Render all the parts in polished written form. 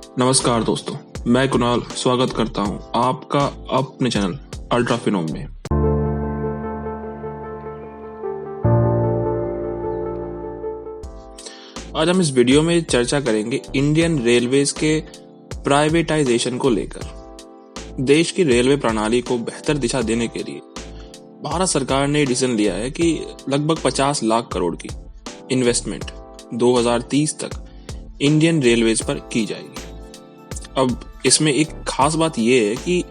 नमस्कार दोस्तों, मैं कुणाल स्वागत करता हूं आपका अपने चैनल अल्ट्रा फिनोम में। आज हम इस वीडियो में चर्चा करेंगे इंडियन रेलवेज के प्राइवेटाइजेशन को लेकर। देश की रेलवे प्रणाली को बेहतर दिशा देने के लिए भारत सरकार ने डिसीजन लिया है कि लगभग 50 लाख करोड़ की इन्वेस्टमेंट 2030 तक इंडियन रेलवेज पर की जाएगी। अब इसमें एक खास बात यह है कि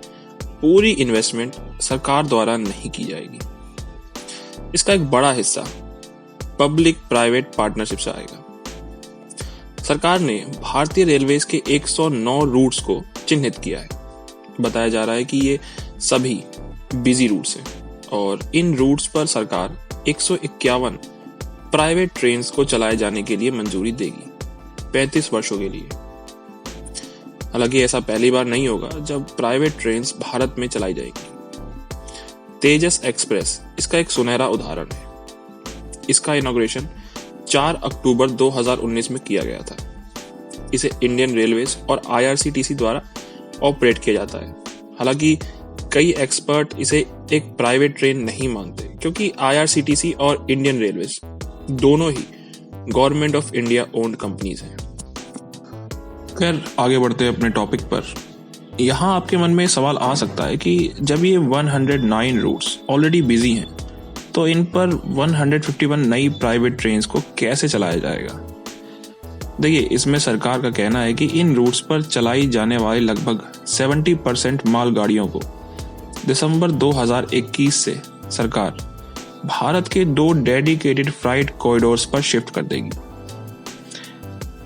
पूरी इन्वेस्टमेंट सरकार द्वारा नहीं की जाएगी। इसका एक बड़ा हिस्सा पब्लिक प्राइवेट पार्टनरशिप से आएगा। सरकार ने भारतीय रेलवेज के 109 रूट्स को चिन्हित किया है। बताया जा रहा है कि ये सभी बिजी रूट्स हैं और इन रूट्स पर सरकार 151 प्राइवेट ट्रेन्स को चलाए जाने के लिए मंजूरी देगी 35 वर्षों के लिए। हालांकि ऐसा पहली बार नहीं होगा जब प्राइवेट ट्रेन्स भारत में चलाई जाएगी। तेजस एक्सप्रेस इसका एक सुनहरा उदाहरण है। इसका इनॉग्रेशन 4 अक्टूबर 2019 में किया गया था। इसे इंडियन रेलवेज और IRCTC द्वारा ऑपरेट किया जाता है। हालांकि कई एक्सपर्ट इसे एक प्राइवेट ट्रेन नहीं मानते क्योंकि IRCTC और इंडियन रेलवेज दोनों ही government of India owned companies हैं। खैर, आगे बढ़ते हैं अपने टॉपिक पर। यहाँ आपके मन में सवाल आ सकता है कि जब ये 109 रूट्स ऑलरेडी बिजी हैं तो इन पर 151 नई प्राइवेट ट्रेन्स को कैसे चलाया जाएगा। देखिए, इसमें सरकार का कहना है कि इन रूट्स पर चलाई जाने वाली लगभग 70% मालगाड़ियों को दिसंबर 2021 से सरकार भारत के 2 डेडिकेटेड फ्राइट कॉरिडोर्स पर शिफ्ट कर देगी।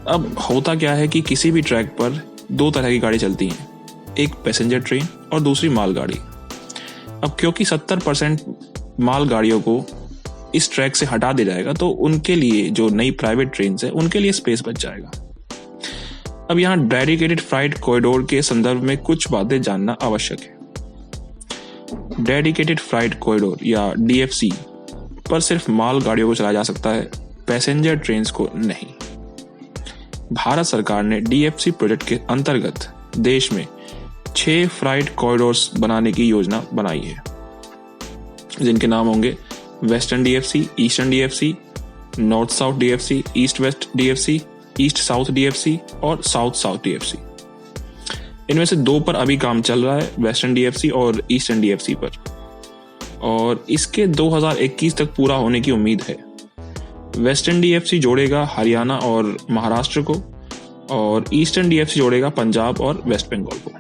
अब होता क्या है कि किसी भी ट्रैक पर 2 तरह की गाड़ी चलती हैं, एक पैसेंजर ट्रेन और दूसरी मालगाड़ी। अब क्योंकि 70% मालगाड़ियों को इस ट्रैक से हटा दिया जाएगा तो उनके लिए जो नई प्राइवेट ट्रेन है उनके लिए स्पेस बच जाएगा। अब यहाँ डेडिकेटेड फ्राइट कॉरिडोर के संदर्भ में कुछ बातें जानना आवश्यक है। डेडिकेटेड फ्राइट कॉरिडोर या DFC पर सिर्फ मालगाड़ियों को चलाया जा सकता है, पैसेंजर ट्रेन को नहीं। भारत सरकार ने DFC प्रोजेक्ट के अंतर्गत देश में 6 फ्राइट कॉरिडोर्स बनाने की योजना बनाई है, जिनके नाम होंगे western DFC, eastern DFC, north south DFC, east west DFC, east south DFC और साउथ साउथ DFC। इनमें से 2 पर अभी काम चल रहा है, वेस्टर्न DFC और ईस्टर्न DFC पर, और इसके 2021 तक पूरा होने की उम्मीद है। वेस्टर्न DFC जोड़ेगा हरियाणा और महाराष्ट्र को और ईस्टर्न DFC जोड़ेगा पंजाब और वेस्ट बंगाल को।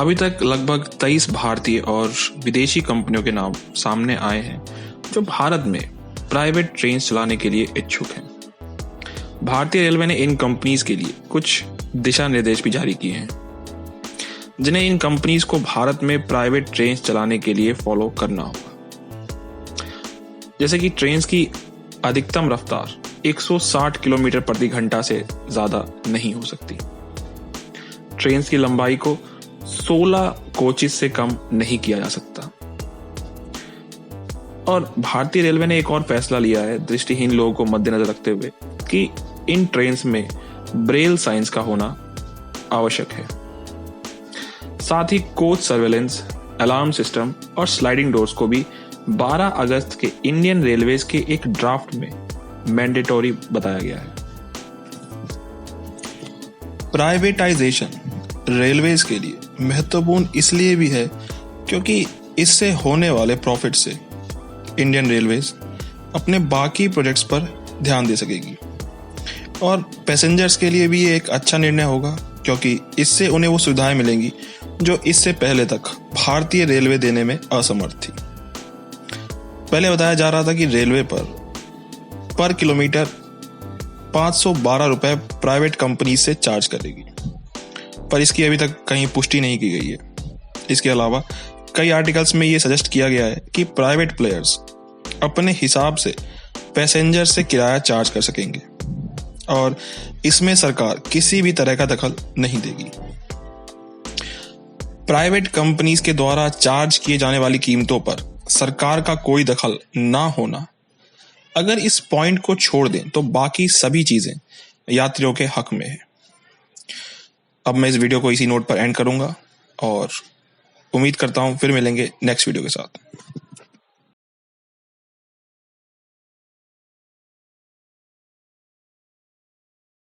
अभी तक लगभग 23 भारतीय और विदेशी कंपनियों के नाम सामने आए हैं जो भारत में प्राइवेट ट्रेन चलाने के लिए इच्छुक हैं। भारतीय रेलवे ने इन कंपनीज के लिए कुछ दिशा निर्देश भी जारी किए हैं, जिन्हें इन कंपनीज को भारत में प्राइवेट ट्रेन चलाने के लिए फॉलो करना होगा। जैसे कि ट्रेन की अधिकतम रफ्तार 160 किलोमीटर प्रति घंटा से ज्यादा नहीं हो सकती। ट्रेन की लंबाई को 16 कोचेस से कम नहीं किया जा सकता। और भारतीय रेलवे ने एक और फैसला लिया है दृष्टिहीन लोगों को मद्देनजर रखते हुए कि इन ट्रेन्स में ब्रेल साइंस का होना आवश्यक है। साथ ही कोच सर्वेलेंस, अलार्म सिस्टम और स्लाइडिंग डोर्स को भी 12 अगस्त के इंडियन रेलवेज के एक ड्राफ्ट में मैंडेटरी बताया गया है। प्राइवेटाइजेशन रेलवेज के लिए महत्वपूर्ण इसलिए भी है क्योंकि इससे होने वाले प्रॉफिट से इंडियन रेलवेज अपने बाकी प्रोजेक्ट्स पर ध्यान दे सकेगी और पैसेंजर्स के लिए भी ये एक अच्छा निर्णय होगा क्योंकि इससे उन्हें वो सुविधाएं मिलेंगी जो इससे पहले तक भारतीय रेलवे देने में असमर्थ थी। पहले बताया जा रहा था कि रेलवे पर किलोमीटर 512 रुपए प्राइवेट कंपनी से चार्ज करेगी, पर इसकी अभी तक कहीं पुष्टि नहीं की गई है। इसके अलावा कई आर्टिकल्स में ये सजेस्ट किया गया है कि प्राइवेट प्लेयर्स अपने हिसाब से पैसेंजर से किराया चार्ज कर सकेंगे और इसमें सरकार किसी भी तरह का दखल नहीं देगी। प्राइवेट कंपनीज के द्वारा चार्ज किए जाने वाली कीमतों पर सरकार का कोई दखल ना होना, अगर इस पॉइंट को छोड़ दें तो बाकी सभी चीजें यात्रियों के हक में है। अब मैं इस वीडियो को इसी नोट पर एंड करूंगा और उम्मीद करता हूं फिर मिलेंगे नेक्स्ट वीडियो के साथ।